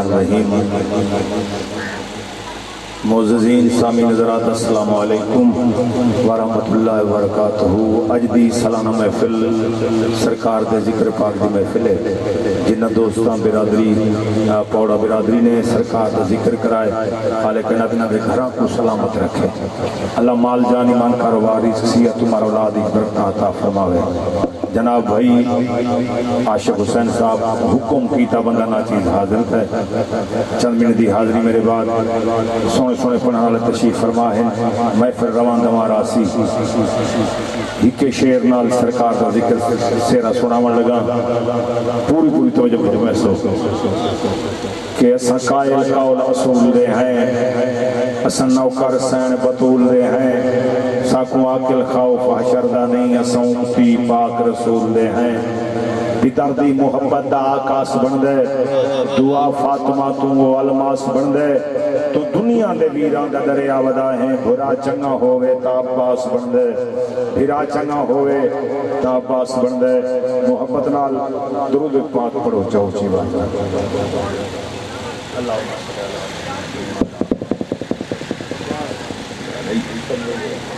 الرحیم۔ معززین سامعین حضرات السلام علیکم ورحمۃ اللہ وبرکاتہ۔ اج دی سالانہ محفل سرکار دے ذکر پاک دی محفل ہے، جنہ دوستان برادری پوڑا برادری نے سرکار دا ذکر کرائے، خالق کائنات دے گھراں کو سلامت رکھے، اللہ مال جان ایمان کاروبار صحت عمر اولاد کی برکت عطا فرماوے۔ جناب بھائی عاشق حسین صاحب حکم کیتا بندہ نا چیز حاضر ہے، چند منٹ دی حاضری میرے بعد سونے سونے پڑھنے والے تشریف فرما ہے، محفل روان دمارا سی ہکے شیر نال سرکار دا ذکر سیرا سناون لگا، پوری توجہ کو محسوس کہ اساں قائل قول اصول دے ہیں، اساں نوکر سین بطول دے ہیں، ساکوں عاقل خوف حشر دا نہیں، اساں امتی پاک رسول دے ہیں۔ پیتر دی محبت دا آکاس بن دے، دعا فاطمہ تو وہ الماس بن دے، تو دنیا دے ویران دا دریا ودا ہیں، بھرا چنگا ہوئے تا عباس بن دے، بھرا چنگا ہوئے تا عباس بن دے۔ محبت نال درود پاک پڑھو چاہو چی بات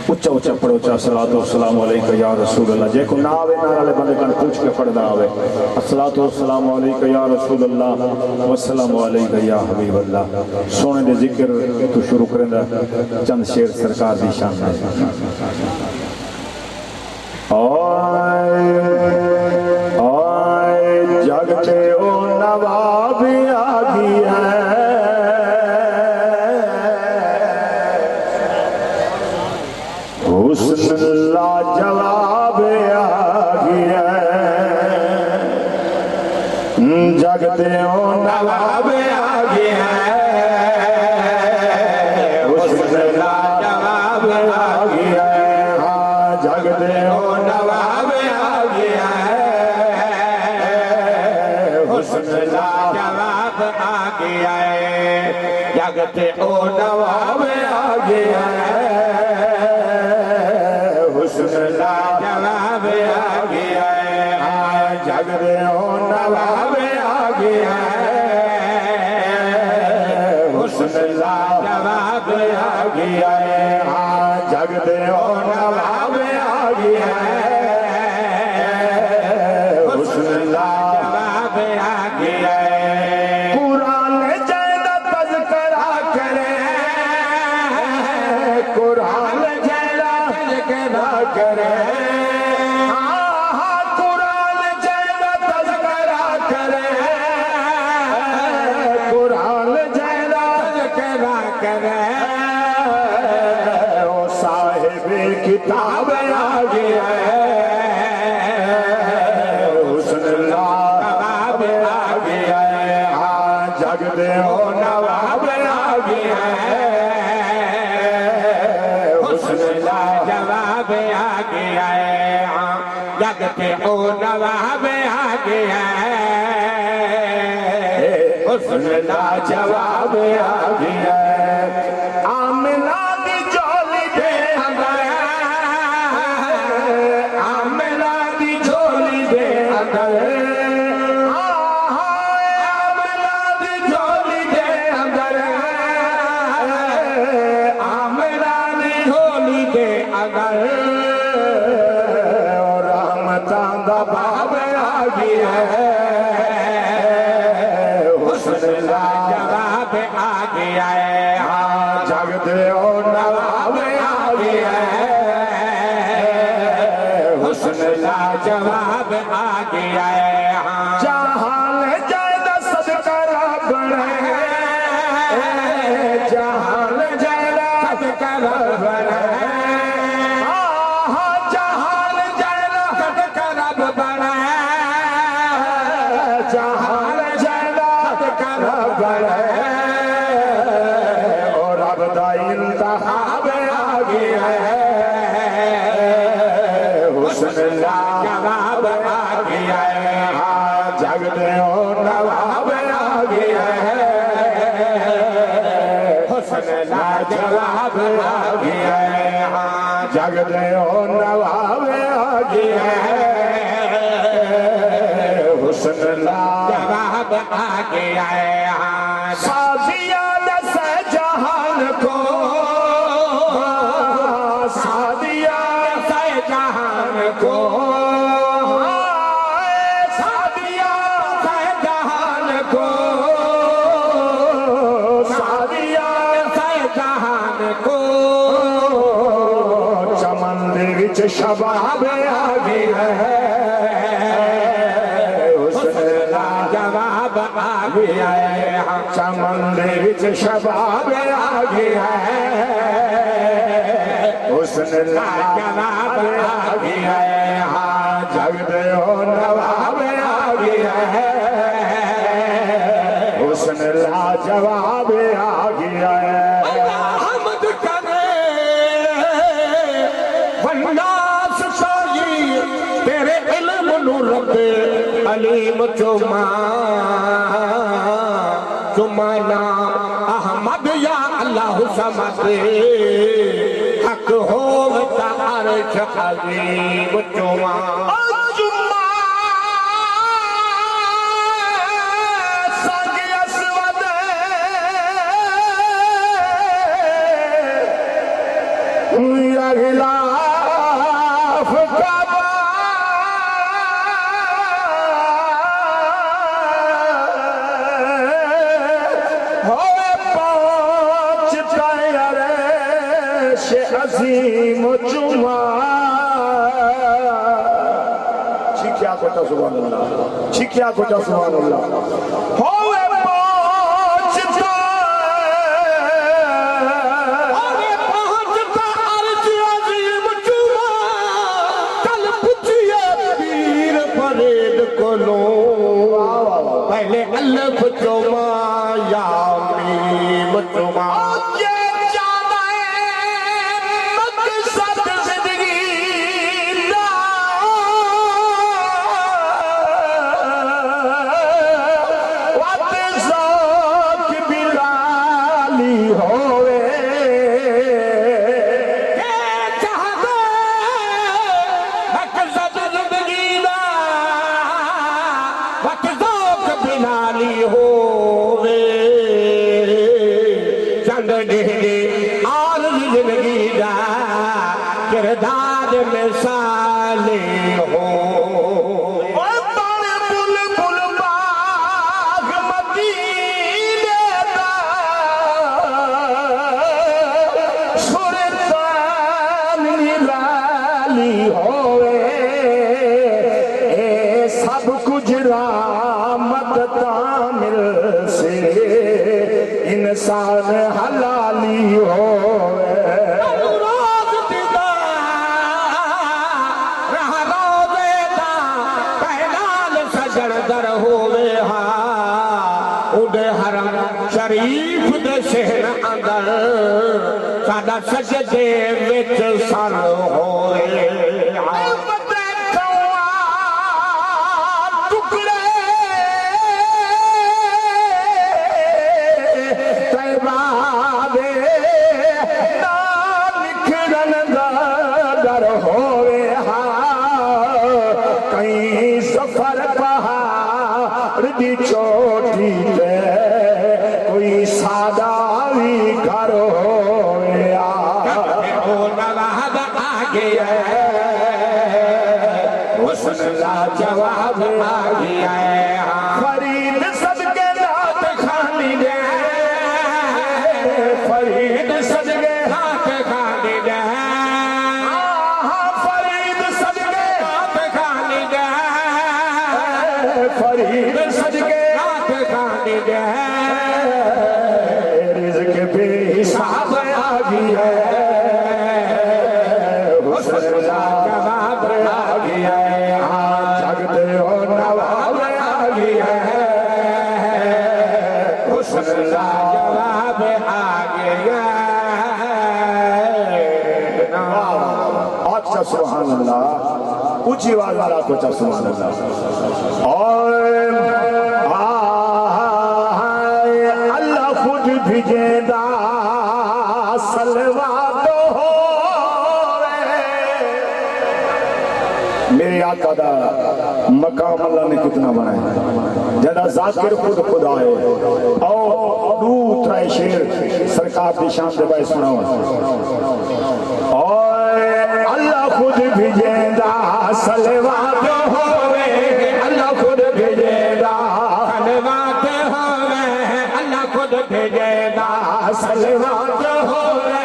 اچھا اچھا پڑھو چاہ صلاۃ والسلام علیکہ یا رسول اللہ، جے کو نہ آوے نہ رالے بندے کن پوچھ کے پڑھنا آوے، صلاۃ والسلام علیکہ یا رسول اللہ والسلام علیکہ یا حبیب اللہ۔ سونے دے ذکر تو شروع کریں دا چند شیر سرکار دی شان ہے۔ آئے جگتے او نواب آگی ہے، حسن اللہ جواب آگی ہے، جگتے او نواب آگی ہے، حسن اللہ جواب آگی ہے، ہاں جگتے او نواب آگی ہے، حسن اللہ جواب آگی ہے، جگتے او نواب آگی ہے، جواب آگی ہے، ہاں جگتے او نواب آگی ہے، حسن اللہ جواب آگی ہے، ہاں جگتے او نواب آگی ہے، حسن اللہ جواب آگی ہے۔ قرآن جیدہ تذکرہ کرے، قرآن جیدہ تذکرہ کرے، کتاب آگی ہے، حسن اللہ جواب آگی ہے، ہاں جگتے او نواب آگی ہے، حسن اللہ جواب آگی ہے، ہاں جگتے او نواب آگی ہے، حسن اللہ جواب آگی ہے۔ آمنہ دی جولی دے باب آگی ہے، حسن اللہ جواب آگی ہے، ہاں جگتے او نواب آگی ہے، حسن اللہ جواب آگی ہے، ہاں جہان جیدہ صدقہ ربنے، جہان جیدہ صدقہ ربنے، اور اب دا انتخاب آگی ہے، حسن اللہ جواب آگی ہے، ہاں جگتے او نواب آگی ہے، حسن اللہ جواب آگی ہے، ہاں جگتے او نواب آگی ہے، حسن اللہ جواب آگی ہے، ہاں سادیا دس جہان کو سادیا دس جہان کو سادیا دس جہان کو سادیا دس جہان کو چمن دے وچ شباب آ گئی ہے چمن دے وچ شباب آ گیا ہے حسن لاجواب آ گیا ہے ہاں جگ دے نواب آ گیا ہے حسن لاجواب آ گیا ہے حمد کرے والناس شاہی تیرے علم نو رب علیم چوما چمانا احمد یا اللہ سمد حق ہوتا عرش عظیم چما سنگ اسود یا غلاف کعبہ عظیم چما چیکیا کوتا سبحان اللہ چیکیا کوتا سبحان اللہ ہوئے پہنچتا عرش عظیم چما کل پچھئے پیر فرید کلو پہلے الف چما یا میم چما کردار مثالی ہو بل بل باغ مدینے دا سلطان نرالی ہوئے اے سب کچھ رحمت تعمل سے انسان حلالی ہوئے شریف دے شہر اندر سادہ سجدے وچ سر ہوئے ٹکڑے طیبہ دے نکھرن در ہوئے کہیں سفر پہاڑ دی چوٹی تے کوئی ساداوی گھر ہویا نواب آگیا حسن لاجواب آگیا فرید صدقے رات کھانی دے فرید صدقے رات کھانی دے فرید صدقے رات کھانی دے فرید صدقے رات کھانی دے حساب آگی ہے حسن لاجواب آگی ہے جگتے ہو نواب آگی ہے حسن لاجواب آگی ہے اچھا سبحان اللہ اونچی آواز والا کچھ سبحان اللہ اور اللہ خود بھیجے دا سلوات میرے آقا دا مقام اللہ نے کتنا بنایا جدا ذاکر خود خدا ہے اور ہے شیر سرکار دی شان دے بھائی سناؤ اللہ خود بھیجیندہ صلوات ہوے اللہ خود بھیجیندہ صلوات ہوے اللہ خود بھیجیندہ صلوات ہوے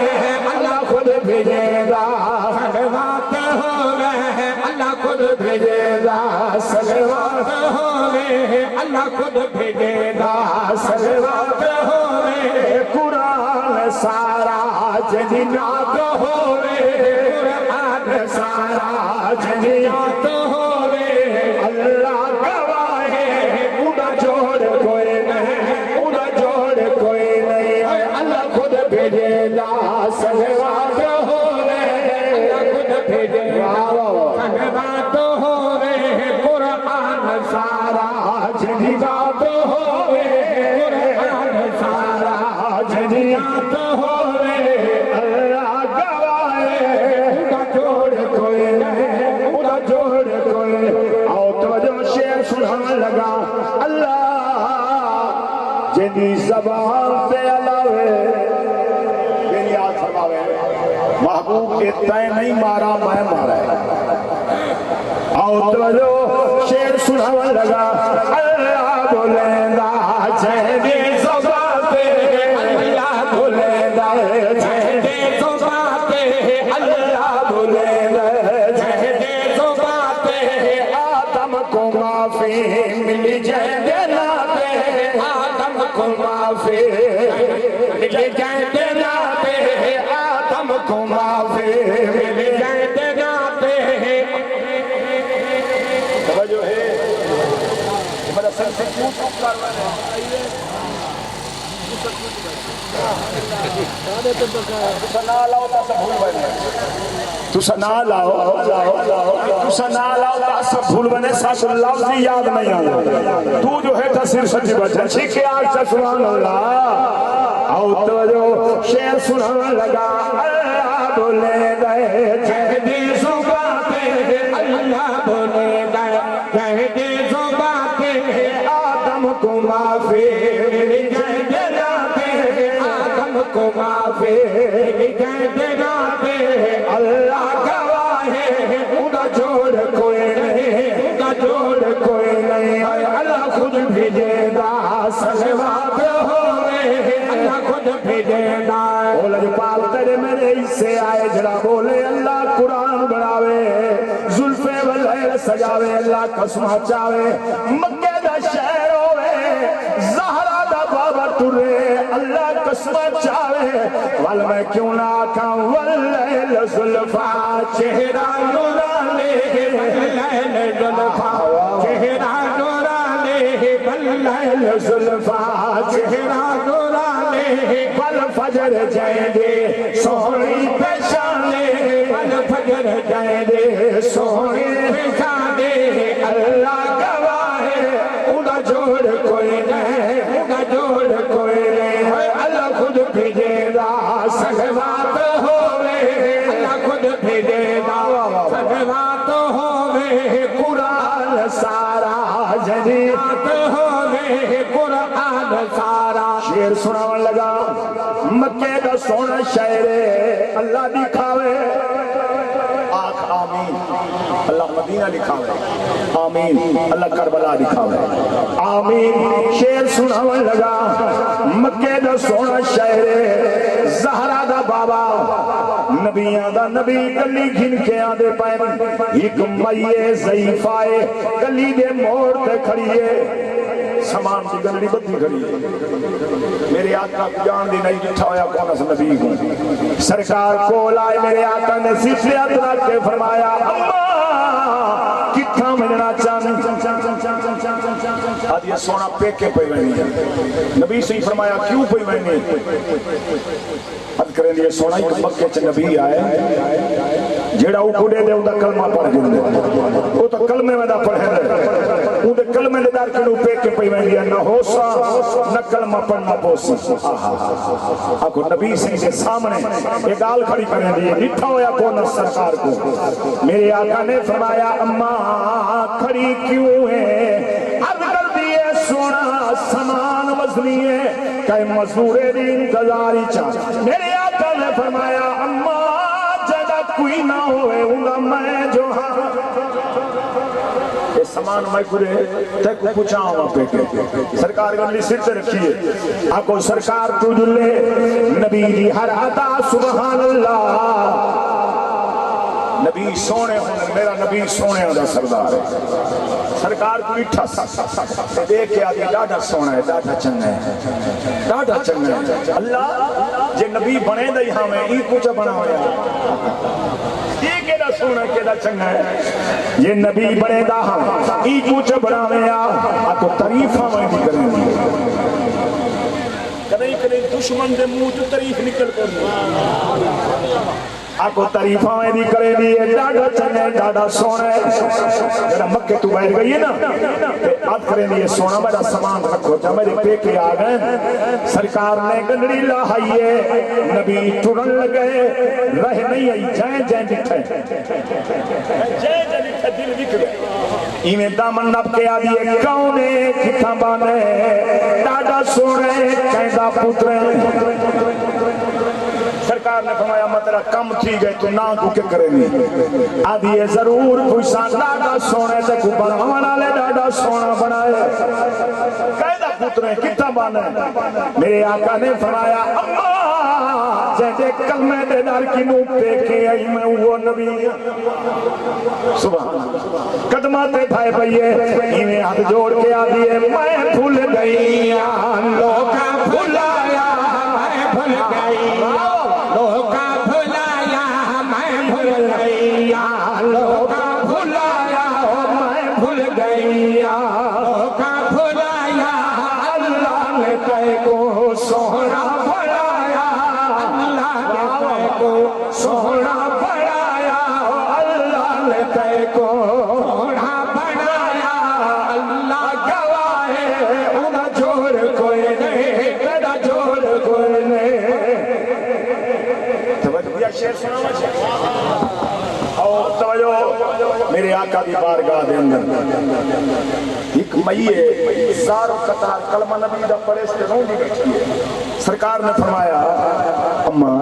اللہ خود بھیجیندہ صلوات ہوے اللہ خود بھیجیندہ صلوات ہوے اللہ خود بھیجیندہ صلوات ہوے قرآن سارا جنات ہوے قرآن سارا جنات ہوے اللہ گواہ اڑا جوڑ کوئی نہیں اڑا جوڑ کوئی نہیں اللہ خود بھیجے لا صلوات ہوے اللہ خود بھیجے صلوات ہوے قرآن سارا جنات ہوے قرآن سارا جنات ہوے اللہ گواہ اڑا جوڑ کوئی نہیں اڑا جوڑ کوئی آؤ توجہ شعر سنانے لگا اللہ جنی زبان پہ علاوے میری یاد فرماوے محبوب کے تائیں نہیں مارا میں مارا ہے آؤ توجہ شعر سنانے لگا اللہ بولیندا جنی زبان پہ اللہ بولیندا جنی زبان پہ اللہ بولیندا جنی زبان پہ آدم کو معافی مل جائے دینا پہ آدم کو معافی مل جائے دینا پہ آدم کو معافی مل جائے دینا پہ توجہ ہے میرا سر سے کیوں چپ کر رہا ہے تُسا نہ لاؤ سب بھول بنے ساتھ لفظ یاد نہیں آیا تو جو ہے تصیر سچی بچہ چھکے آج سے سبحان اللہ آؤ توجہ شعر سنانے لگا اللہ بولے گئے جہدی زباتے اللہ بولے گئے جہدی زباتے آدم کو معافی جہدی جاتے آدم کو معافی جہدی جاتے اللہ گواہ اڑا جوڑ کوئی نہیں اڑا جوڑ کوئی نہیں اللہ خود بھیجے گا صلوات ہوے اللہ خود بھیجے گا بولے پال تیرے میرے حصے آئے جڑا بولے اللہ قرآن بڑھاوے زلفے واللیل سجاوے اللہ قسمہ چاوے مکے دا شہر ہوئے زہرہ دا بابا ترے اللہ قسمہ چاوے وال میں کیوں نہ آکھاں واللیل زلفا چہرہ نورانے واللیل زلفا چہرہ نورانے واللیل زلفا چہرہ نورانے والفجر جائیں دے سونی پیشانے والفجر جائیں دے سونی پیشانے اللہ گواہ اڑا جوڑ کوئی نہیں اڑا جوڑ کوئی نہیں اللہ خود بھیجے گا صلوات ہوے اللہ خود بھیجے گا صلوات ہوے قرآن سارا جنات ہوے قرآن سارا شعر سناون لگا مکے دا سونا شہر اللہ دکھاوے آخ آمین اللہ مدینہ لکھاوے آمین اللہ کربلا دکھاوے آمین شعر سناون لگا مکے دا سونا شہر زہرہ دا بابا نبیاں دا نبی گلی گھن کے آدھے پائن ایک مئیے ضعیفائے گلی دے موڑ تے کھڑیے سامان کی گلی بدھی کھڑی ہے میرے آقا جان دی نہیں جٹھا ہویا کون اس نبی کو سرکار کو لائے میرے آقا نے سفریت رکھ کے فرمایا اماں کتھا ملنا چاہنے آدھ یہ سونا پیک کے پہ بہنی ہے نبی سے ہی فرمایا کیوں پہ بہنی اد کریں یہ سونا ایک مکے چ نبی آئے جیڑا او کو دے دے اندہ کلمہ پڑھ جندے او تو کلمے میں دا پڑھے دے اندہ کلمے دے دار کنو پیک کے پہ بہنی ہے نہ ہوسا نہ کلمہ پڑھنا پوسی آکو نبی سے کے سامنے ایک آل کھڑی کریں دیئے نٹھا ہویا کون سرکار کو میرے آقا نے فرمایا اماں کھڑی کیوں ہے عرض کر دیئے سونا سامان وزنی ہے کہ مزدورے دی انتظاری چاہ میرے آقا نے فرمایا اما جگہ کوئی نہ ہوئے ہوگا میں جو ہاں یہ سامان میں کرے تک پوچھا ہوا پیٹے سرکار گنڈی سر سے رکھیے آکو سرکار تو جلے نبی دی ہر عطا سبحان اللہ نبی سونے ہونے میرا نبی سونے ہونے سردار ہے سرکار کو اٹھا سا دیکھ کے آدھی ڈاڑا سونا ہے ڈاڑا چنگا ہے ڈاڑا چنگا ہے اللہ جے نبی بنے دا یہاں میں ای کچھ بنا ہویا یہ کیڑا سونا کیڑا چنگا ہے یہ نبی بنے دا ہاں ای کچھ بنا ہویا آتو تعریفہ میں بھی کریں گے کدھیں کدھیں دشمن دے منہ جو تعریف نکل کر آکو تعریفہ میں بھی کرے لیے ڈاڑا چنے ڈاڑا سونا ہے جڑا مکہ تو بیٹھ گئی ہے نا آت کرے لیے سونا بڑا سامان رکھو جا میرے پیکے آگئے سرکار نے گنڈی لاہائیے نبی ٹرن لگے رہ نہیں آئی جائیں جائیں دکھے جائیں جائیں دکھے دل دکھ گئے ایمیں دامن نب کے آدھیے کونے کتھا بانے ڈاڑا سونے کہندہ پترے سرکار نے فرمایا میں تیرا کم تھی گئے تو نہ کو کے کرے نہیں آدھیے ضرور کوئی سان ڈاڑا سونے تے کو بناوانا لے ڈاڑا سونا بنائے قیدہ پترے کتنا بانے میرے آقا نے فرمایا اللہ جیسے کلمہ دے دار کی نو پہ کے آئی میں وہ نبی سبحان قدمہ تے بھائی بھئیے انہیں ہاتھ جوڑ کے آدھیے میں بھول گئی لوکا بھولایا میں بھول گئی لوکا بھولایا میں بھول گئی لوکا بھولایا میں بھول گئی لوکا بھولایا اللہ نے تے کو سونا بڑھایا اللہ نے تے کو سونا بڑھایا اللہ نے تے کو سونا بڑھایا اللہ گواہ انہا جوڑ کوئی نہیں تیرا جوڑ کوئی نہیں شیر سنا اور توجہ میرے آقا دی بارگاہ دے اندر ایک مئیے زارو قطار کلمہ نبی دا پڑے سے رون دی بیٹھی ہے سرکار نے فرمایا اماں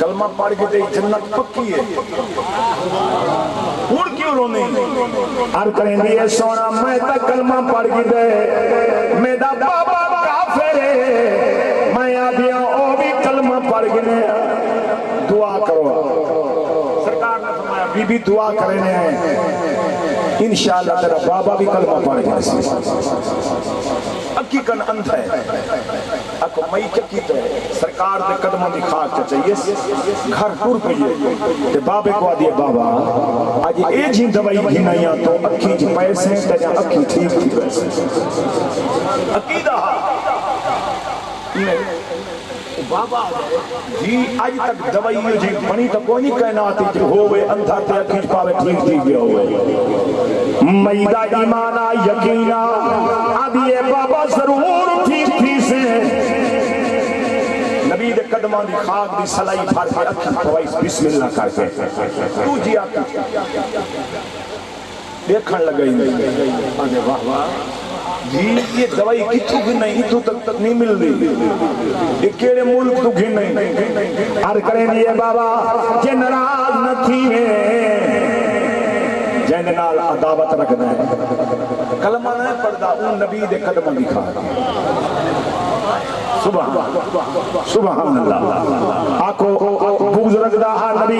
کلمہ پڑھ کے دے جنت پکی ہے اڑ کیوں رونے ہر کریں دیئے سونا میں تا کلمہ پڑھ کے دے میرا بابا کافر ہے میں آدھیاں او بھی کلمہ پڑھ کے دعا کرو سرکار نے فرمایا بی بی دعا کرنے ہیں انشاءاللہ تیرا بابا بھی کلمہ پڑھ گئے اکی کن اندھ ہے اکو مئی چکی تو ہے سرکار دے قدموں دی خاک چاہیے گھر پور پہیے تے بابے کو آدھئے بابا آج اے جی دوائی بھی نہیں آتو اکی جی پیسے تے جا اکی ٹھیک تھی پیسے عقیدہ بابا جی آج تک دوائی جی بنی تو کوئی نہیں کہنا آتی جو ہوئے اندھا تے اکیج پاوے ٹھیک تھی گیا ہوئے میدہ ایمانہ یقینہ آدھیے بابا ضرور ٹھیک تھی سے نبی دے قدمان دی خاک دی سلائی پھار کے اکھی پوائس بسم اللہ کر کے تو جی آتی دیکھن لگئی آدھے واہ واہ جی یہ دوائی کتھو گھن نہیں تو تک نہیں مل رہی یہ کیڑے ملک تو گھن نہیں ہر کریں دیئے بابا کہ نراز نہ تھی ہے جہنے نال عداوت رکھنا ہے کلمہ نہ پڑھدا اون نبی دے قدمہ دکھا سبحان اللہ آکو بغض رکھدا ہاں نبی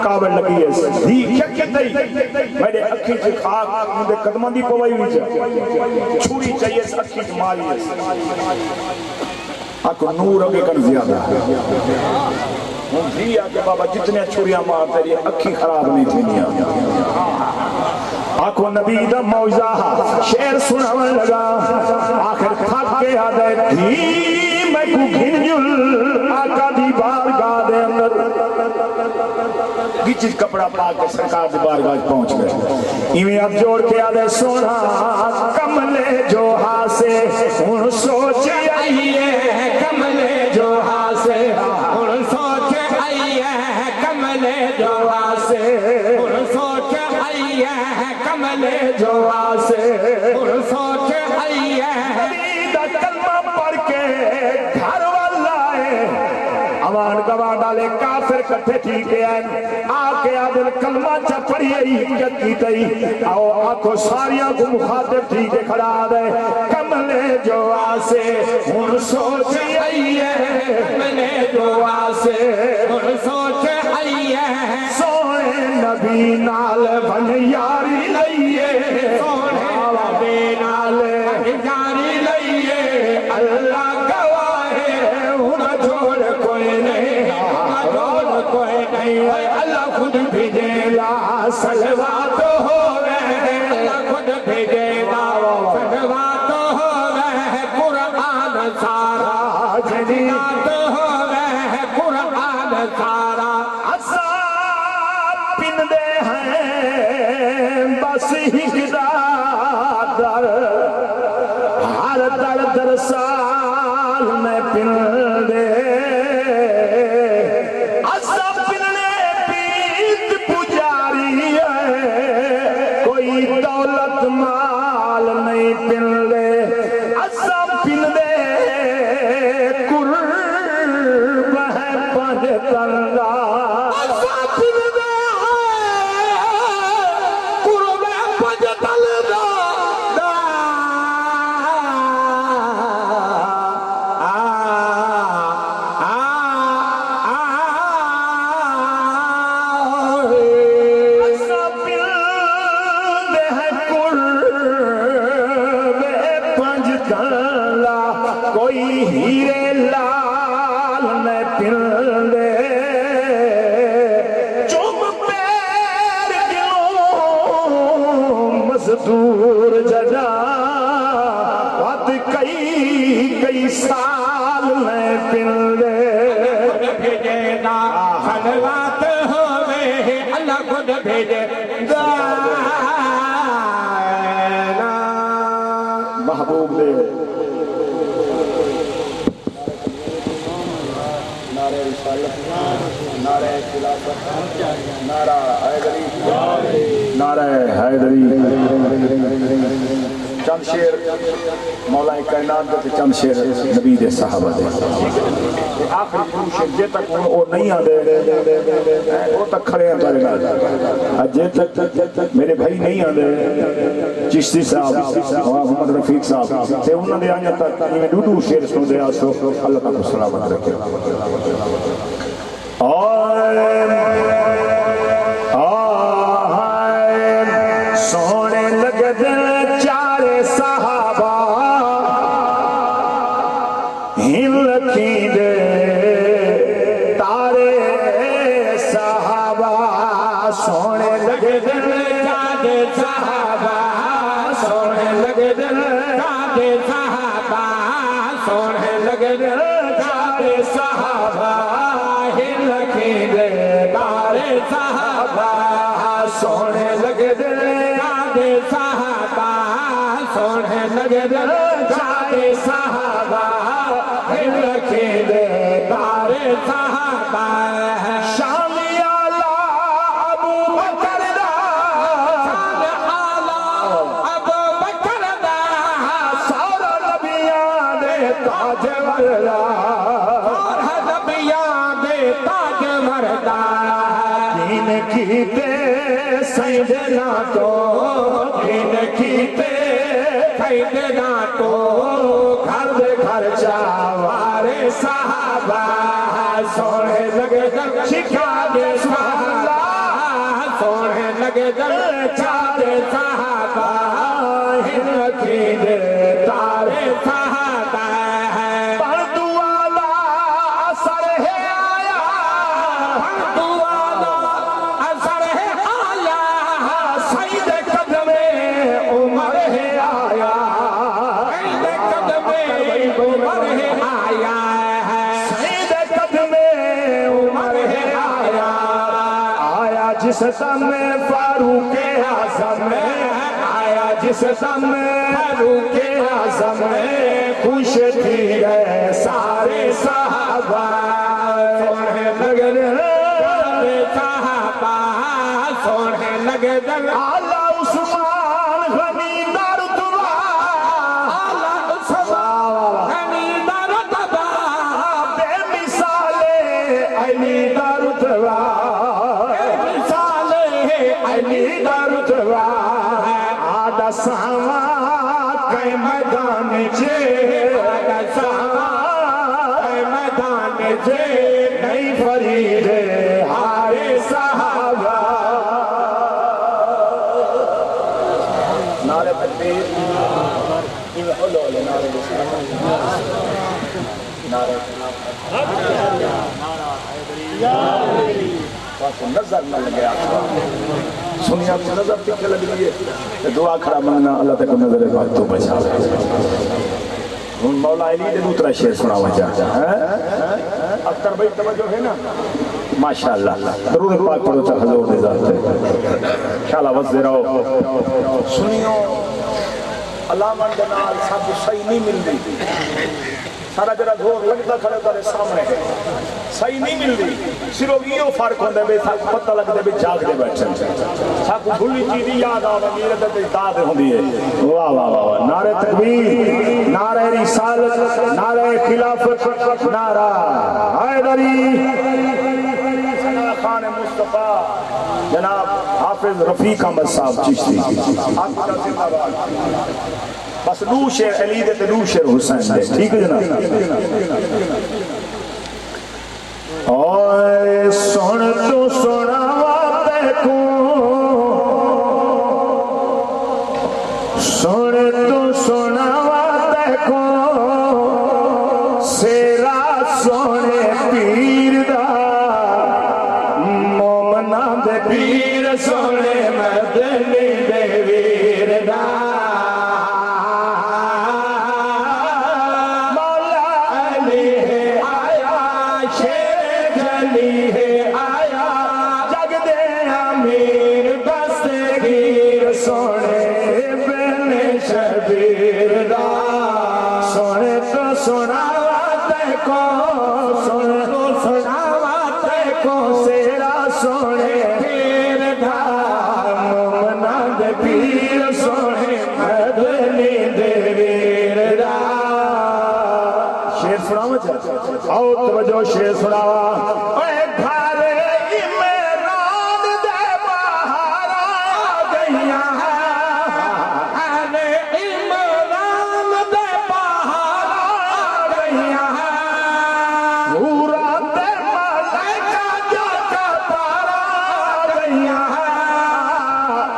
کعبہ لگی ہے دی کیا کہتے میرے اکھی سے خاک مجھے قدمہ دی پوائی ہوئی جائے چھوڑی چاہیے اس اکھی سے مالی ہے آکو نور اگے کر زیادہ ہم بھی آکے بابا جتنے چھوڑیاں مارتے رہے اکھی خراب نہیں تھی نہیں آکو نبی دا موجزہ شیر سناوے لگا آخر تھک کے آدھے دھی میں کو گھنجل آقا دی بارگاہ دے اندر گچھ کپڑا پاک کے سرکار دی بارگاہ پہنچ گئے ایویں اب جوڑ کے آدھے سونا کملے جو ہاسے ان سوچ آئیے کملے جو ہاسے ان سوچ آئیے کملے جو ہاسے ان سوچ آئیے کملے جو ہاسے ان سوچ آئیے گوان گوان ڈالے کافر کٹھے ٹھیک ہے آکے آدھر کلمہ چا پڑھئے عیدت کی تئی آؤ آنکھو ساریاں کو مخاطب ٹھیک ہے کھڑا دے کملے جو آسے ان سوچ آئیے کملے جو آسے ان سوچ آئیے سونے نبی نال بن یاری لئیے سونے نبی نال بن یاری لئیے اللہ گواہے انہ جوڑ کوئی نہیں انہ جوڑ کوئی نہیں اللہ خود بھیجے لا سلوات ہوئے اللہ خود بھیجے لا سلوات ہوئے قرآن سارا جنات ہوئے قرآن سارا عذاب پن دے ہیں بس ہی در ہر در سال میں پن دے عذاب پننے پیت پجاری ہے کوئی دولت مال نہیں پن دے عذاب پن دے قرب ہے پنج تنگا عذاب پن دے قرب ہے پنج تنگا کوئی ہیرے لال میں پن دے چوب پیر گلوں مزدور ججا وقت کئی سال میں پن دے بھیجے نا خلوات ہوئے اللہ خود بھیجے محبوب دے نعرہ رسالت نعرہ خلافت نعرہ حیدری نعرہ حیدری چند شیر مولا کائنات دے چند شیر نبی دے صحابہ دے آخری پروش جے تک وہ نہیں آدھے وہ تک کھڑے ہیں تارے گا جے تک میرے بھائی نہیں آدھے چشتی صاحب محمد رفیق صاحب تے انہوں نے آنیا تک میں ڈوڈو شیر سن دے آسو اللہ کا سلامت رکھے سونے لگے دل چارے صحابہ ہن لکھی دے تارے صحابہ سونے لگے دل چارے صحابہ سونے لگے دل چارے صحابہ سونے لگے دل چارے صحابہ ہن لکھی دے تارے صحابہ سونے لگے دل چارے صحابہ سونے لگے دل چارے صحابہ ہن لکھی دے تارے صحابہ شامی آلہ ابو بکر دا شامی آلہ ابو بکر دا سارا نبیان دے تاج وردا سارا نبیان دے تاج وردا دین کیتے سیدنا تو دین کیتے سیدنا تو گھر دے گھر چاوارے صحابہ سونے لگے دل شکھا دے صحابہ سونے لگے دل چارے صحابہ ہن رکھی دے تارے صحابہ پردو والا اثر ہے آیا پردو والا اثر ہے آیا سید قدم عمر ہے آیا سید قدم عمر ہے آیا سید قدم عمر ہے آیا آیا جس دم فاروق اعظم آیا جس دم فاروق اعظم خوش تھی گئے سارے صحابہ سونے لگے دل صحابہ سونے لگے دل آلہ عثمان غنی دارتبہ آلہ عثمان غنی دارتبہ بے مثالے مجھے نہیں فرید ہارے صحابہ نعرہ تکبیر نظر نہ لگے سنیا کو نظر پیچھے لگ رہی ہے دعا کھڑا ماننا اللہ تک نظر پاک تو بچا مولا علی نے دوسرا شعر سنا ہوا چاہتا ہے اختر بھائی توجہ ہے نا ماشاءاللہ درود پاک پڑھو چاہ حضور نظام سے شاءاللہ وزدے رہو سنیو علامہ جنال سب صحیح نہیں مل رہی سارا جرا گھور لگتا کھڑے تارے سامنے صحیح نہیں مل رہی صرف یہ فرق ہوندے بے پتہ لگتے بے جاگ دے بیٹھن سب بھلی چیزی یاد آوے میرے تے داد ہوندی ہے واہ واہ واہ نعرہ تکبیر نعرہ رسالت نعرہ خلافت نعرہ حیدری خان مصطفیٰ جناب حافظ رفیق احمد صاحب چشتی بس دو شیر علی دے تے دو شیر حسین دے ٹھیک ہے جناب اوئے سن تو سناوا تے کو سن تو سناوا تے کو سیرا سونے پیر دا مومنا دے پیر سونے مدنی دے ویر دا آؤ توجہ شیر سناوا اے گھر عمران دے باہر آ گئیاں گھر عمران دے باہر آ گئیاں پورا دے ملائکہ جا قطار آ گئیاں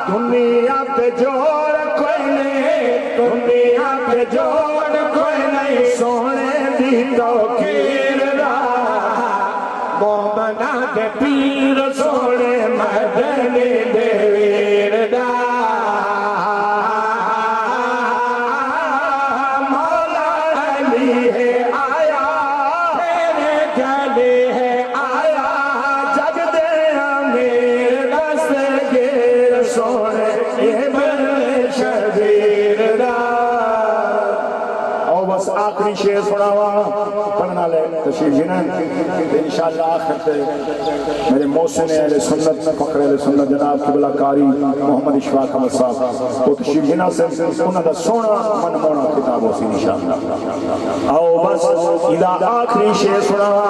دنیا تے جوڑ کوئی نہیں دنیا تے جوڑ کوئی نہیں سونے دی توقیر دا مومنا دے پیر سونے مدنی دے ویر دا مولا علی ہے آیا تیرے گلے ہے آیا جگ دے امیر دستگیر سونے ابن شبیر دا بس آخری شعر سناوا پڑھنا لے تشریف جنان انشاءاللہ آخر تے میرے محسن اہل سنت فقر اہل سنت جناب قبلہ کاری محمد اشفاق احمد صاحب وہ تشریف جنان سے انہوں دا سونا من مونا کتاب ہو سی انشاءاللہ آؤ بس اذا آخری شعر سناوا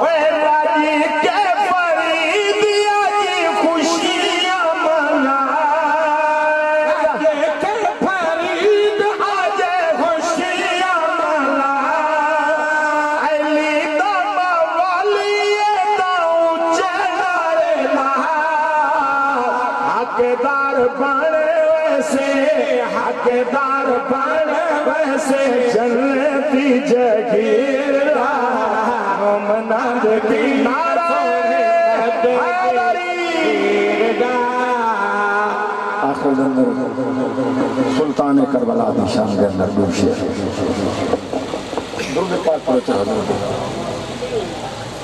اے راجی کے فرید آئی خوشیاں منا حقدار بن ویسے جنتی جگیر مومنا دے نعرہ حیدری آخر اندر سلطان کربلا دی شان کے اندر دو شعر درود پاک پڑھو چاہو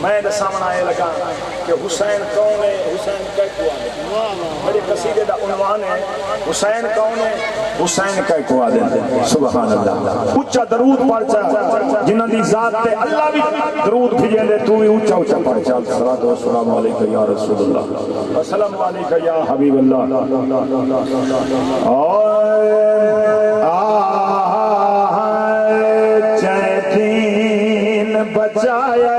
میں دا سامنے آئے لگا کہ حسین کون ہے حسین کہہ کو آدھے میرے قصیدے دا عنوان ہے حسین کون ہے حسین کہہ کو آدھے سبحان اللہ اچھا درود پڑھ چاہ جنہاں دی ذات تے اللہ بھی درود بھیجے دے تو بھی اچھا اچھا پڑھ چاہ السلام علیکہ یا رسول اللہ السلام علیکہ یا حبیب اللہ چیتین بچائے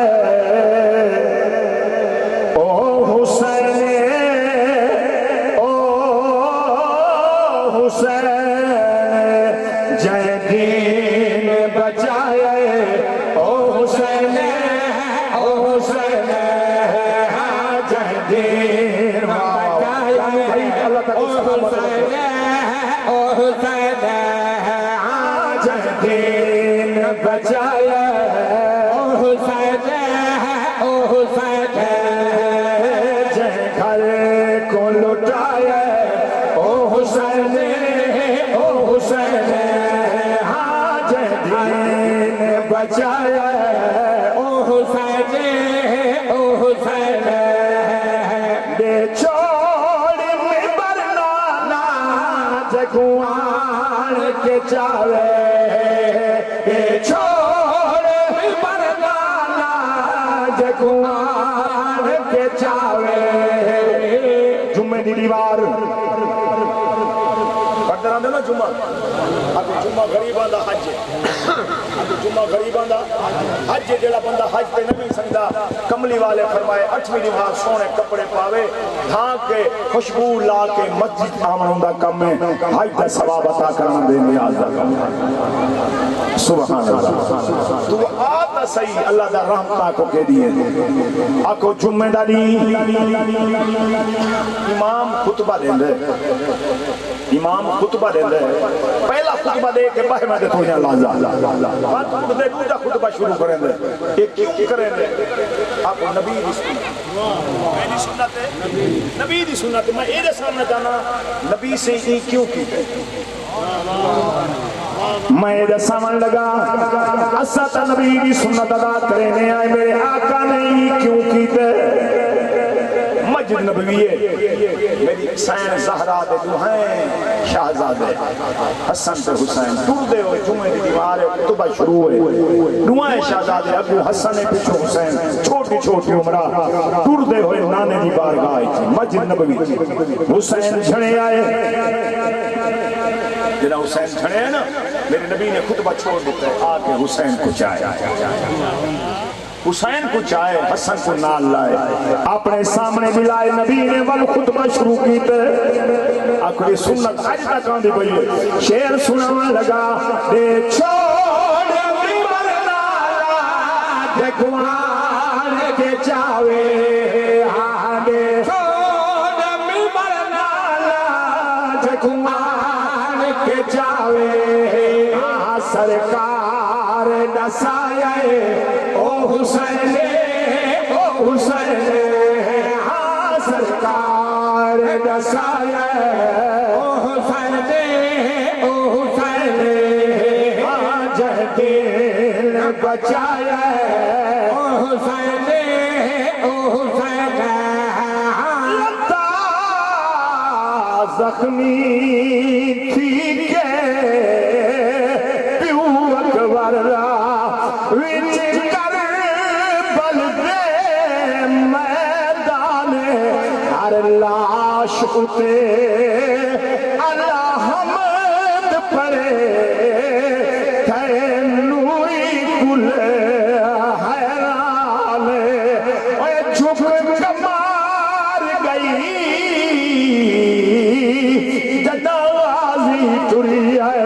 بچایا او حسین او حسین جے گھر کو لٹایا او حسین او حسین ہاں جے دین بچایا او حسین او حسین بے چھوڑ ممبر نانا جگوان کے چاوے بے چھوڑ ممبر نانا جگوان کے چاوے جمعے دی دیوار پڑھتے رہتے نا جمعہ اب جمعہ غریبان دا حج ہے اب جمعہ غریبان دا حج ہے جڑا بندہ حج تے نہیں سکتا کملی والے فرمائے 8ویں دیوار سونے کپڑے پاوے دھانک کے خوشبو لا کے مسجد آمن دا کم ہے حج دا ثواب عطا کرنا بے نیاز دا کم ہے سبحان اللہ تو آتا صحیح اللہ دا رحمتہ کو کہہ دیئے آکو جمعہ دا دی امام خطبہ دیں دے امام خطبہ دیں دے پہلا خطبہ دے کے باہر میں دے تھوڑی لازہ بات خود دے دوجہ خطبہ شروع کریں دے ایک کیوں کریں دے آپ نبی دی سنت میری سنت ہے نبی دی سنت ہے میں ایرے سامنے جانا نبی سے ہی کیوں کی دے میں ایرے سامنے لگا اساتا نبی دی سنت ادا کرنے آئے میرے آقا نے ہی کیوں کی دے مسجد نبوی ہے میری حسین زہرا دے دوہائیں شہزادے حسن تے حسین ٹور دے ہوئے جمعے دی دیوار خطبہ شروع ہوئے دوہائیں شہزادے ابو حسن پچھو حسین چھوٹی چھوٹی عمرہ ٹور دے ہوئے نانے دی بارگاہ آئی تھی مسجد نبوی حسین جھڑے آئے جنہ حسین جھڑے ہیں نا میرے نبی نے خطبہ چھوڑ دیتا ہے آکے حسین کو چاہے حسین کو چاہے حسن کو نال لائے اپنے سامنے ملائے نبی نے ول خطبہ شروع کی تے اکڑی سنت آج تک آندھی بھئی شیر سنانا لگا دے چھوڑ ممبر نالا جگوان کے چاوے ہاں دے چھوڑ ممبر نالا جگوان کے چاوے ہاں سرکار نسائے او حسین او حسین ہاں سرکار نسائے او حسین او حسین ہاں جہدین بچایا او حسین او حسین لتا زخمی تھی کہ پیو اکبر را وچ کربل دے میدان ہر لاش اتے اللہ حمد پڑے تھے نوری کل حیران اے جھک کمار گئی جدوازی ٹری ہے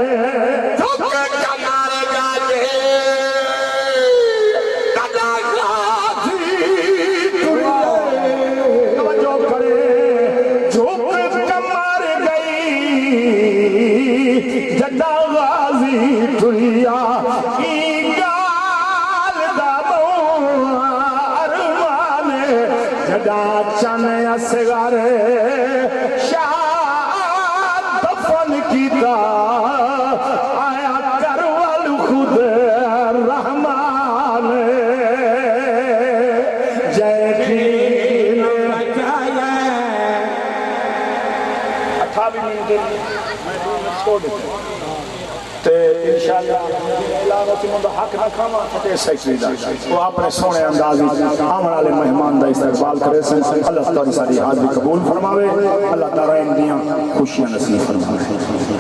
چن اصغر شاہ دفن کیتا آیا کرول خود رحمان جے دین بچایا 28 منٹ میں چھوڑ دیتا تے انشاءاللہ اعلان ہوتی مندہ حق نہ کھاما فتح سیکری دا وہ اپنے سونے اندازی آمن والے مہمان دا استقبال کرے سن اللہ تعالی ساری حاضری قبول فرماوے اللہ تعالی ان دیاں خوشیاں نصیب فرماوے